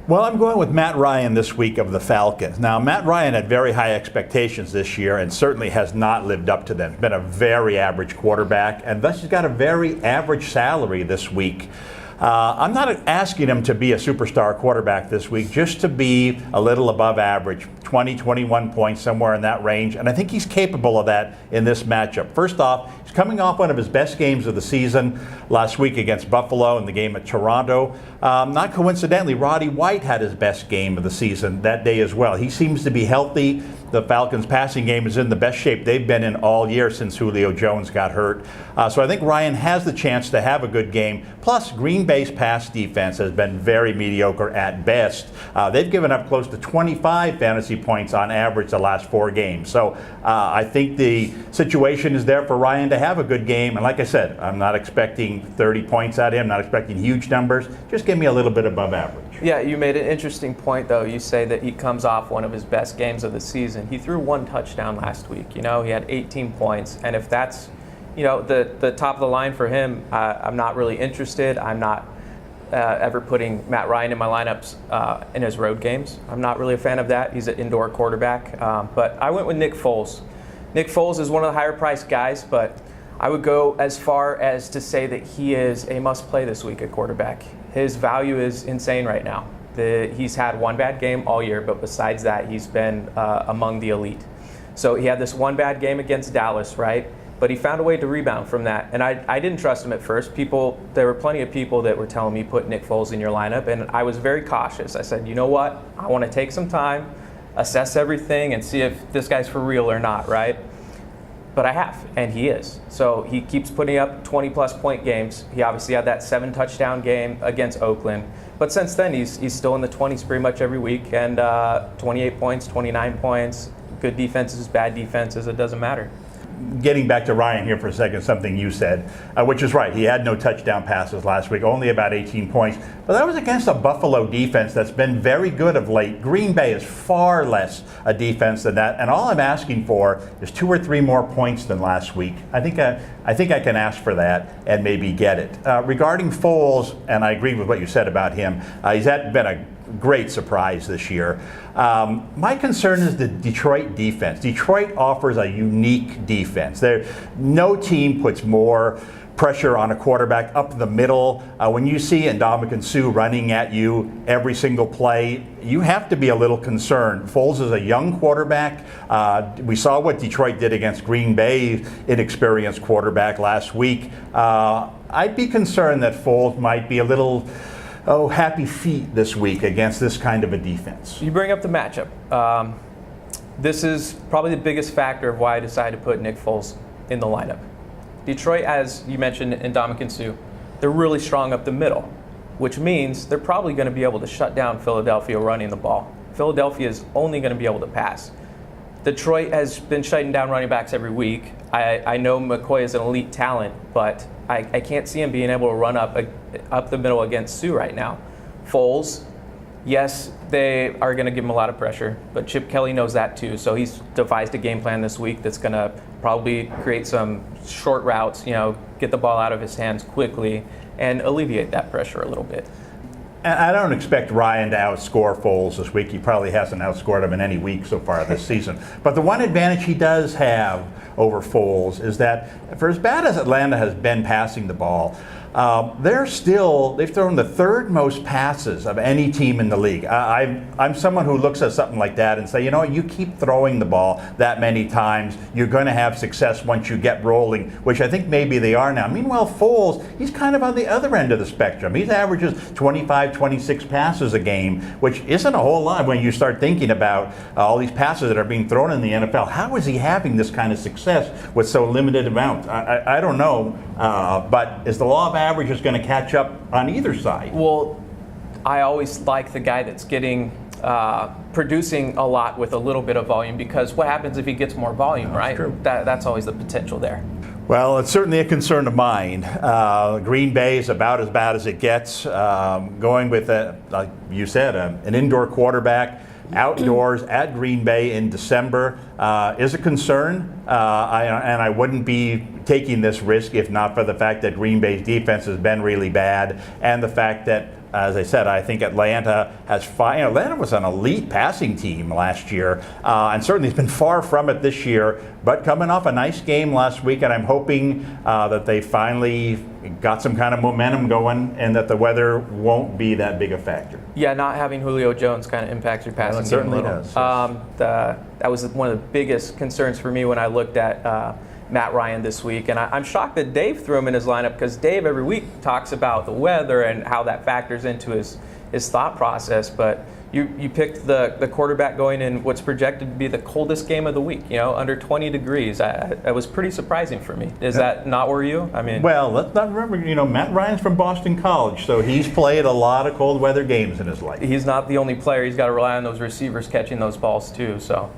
Well, I'm going with Matt Ryan this week of the Falcons. Now, Matt Ryan had very high expectations this year and certainly has not lived up to them. He's been a very average quarterback, and thus he's got a very average salary this week. I'm not asking him to be a superstar quarterback this week, just to be a little above average, 20, 21 points, somewhere in that range. And I think he's capable of that in this matchup. First off, he's coming off one of his best games of the season last week against Buffalo in the game at Toronto. Not coincidentally, Roddy White had his best game of the season that day as well. He seems to be healthy. The Falcons' passing game is in the best shape they've been in all year since Julio Jones got hurt. So I think Ryan has the chance to have a good game. Plus, Green Bay's pass defense has been very mediocre at best. They've given up close to 25 fantasy points on average the last 4 games. So I think the situation is there for Ryan to have a good game. And like I said, I'm not expecting 30 points out of him, not expecting huge numbers. Just give me a little bit above average. Yeah, you made an interesting point, though. You say that he comes off one of his best games of the season. He threw 1 touchdown last week. He had 18 points. And if that's, the top of the line for him, I'm not really interested. I'm not ever putting Matt Ryan in my lineups in his road games. I'm not really a fan of that. He's an indoor quarterback. But I went with Nick Foles. Nick Foles is one of the higher-priced guys, but I would go as far as to say that he is a must-play this week at quarterback. His value is insane right now. He's had 1 bad game all year, but besides that, he's been among the elite. So he had this 1 bad game against Dallas, right? But he found a way to rebound from that. And I didn't trust him at first. There were plenty of people that were telling me put Nick Foles in your lineup, and I was very cautious. I said, you know what? I want to take some time, assess everything, and see if this guy's for real or not, right? But I have, and he is. So he keeps putting up 20-plus point games. He obviously had that 7-touchdown game against Oakland. But since then, he's still in the 20s pretty much every week, and 28 points, 29 points, good defenses, bad defenses, it doesn't matter. Getting back to Ryan here for a second, something you said, which is right. He had no touchdown passes last week, only about 18 points. But that was against a Buffalo defense that's been very good of late. Green Bay is far less a defense than that. And all I'm asking for is 2 or 3 more points than last week. I think I can ask for that and maybe get it. Regarding Foles, and I agree with what you said about him, he's been a great surprise this year. My concern is the Detroit defense. Detroit offers a unique defense. No team puts more pressure on a quarterback up the middle. When you see Ndamukong Suh running at you every single play, you have to be a little concerned. Foles is a young quarterback. We saw what Detroit did against Green Bay, inexperienced quarterback last week. I'd be concerned that Foles might be a little happy feet this week against this kind of a defense. You bring up the matchup. This is probably the biggest factor of why I decided to put Nick Foles in the lineup. Detroit, as you mentioned in Ndamukong Suh, they're really strong up the middle, which means they're probably going to be able to shut down Philadelphia running the ball. Philadelphia is only going to be able to pass. Detroit has been shutting down running backs every week. I know McCoy is an elite talent, but I can't see him being able to run up the middle against Suh right now. Foles, yes, they are going to give him a lot of pressure, but Chip Kelly knows that too. So he's devised a game plan this week that's going to probably create some short routes, get the ball out of his hands quickly and alleviate that pressure a little bit. And I don't expect Ryan to outscore Foles this week. He probably hasn't outscored him in any week so far this season. But the one advantage he does have over Foles is that for as bad as Atlanta has been passing the ball, they've thrown the 3rd most passes of any team in the league. I'm someone who looks at something like that and say, you keep throwing the ball that many times, you're going to have success once you get rolling, which I think maybe they are now. Meanwhile, Foles, he's kind of on the other end of the spectrum. He averages 25, 26 passes a game, which isn't a whole lot when you start thinking about all these passes that are being thrown in the NFL. How is he having this kind of success with so limited amount? I don't know, but is the law of averages going to catch up on either side? Well, I always like the guy that's producing a lot with a little bit of volume, because what happens if he gets more volume, right? True. That's always the potential there. Well, it's certainly a concern of mine. Green Bay is about as bad as it gets. Going with, like you said, an indoor quarterback outdoors at Green Bay in December is a concern, and I wouldn't be taking this risk if not for the fact that Green Bay's defense has been really bad, and the fact that as I said, I think Atlanta has Atlanta was an elite passing team last year, and certainly has been far from it this year. But coming off a nice game last week, and I'm hoping that they finally got some kind of momentum going, and that the weather won't be that big a factor. Yeah, not having Julio Jones kind of impacts your passing game certainly a little. does. That was one of the biggest concerns for me when I looked at Matt Ryan this week, and I'm shocked that Dave threw him in his lineup, because Dave every week talks about the weather and how that factors into his thought process. But you picked the quarterback going in what's projected to be the coldest game of the week, under 20 degrees. That was pretty surprising for me. Is that not where you? I mean, well, let's not remember, Matt Ryan's from Boston College, so he's played a lot of cold weather games in his life. He's not the only player. He's got to rely on those receivers catching those balls too. So.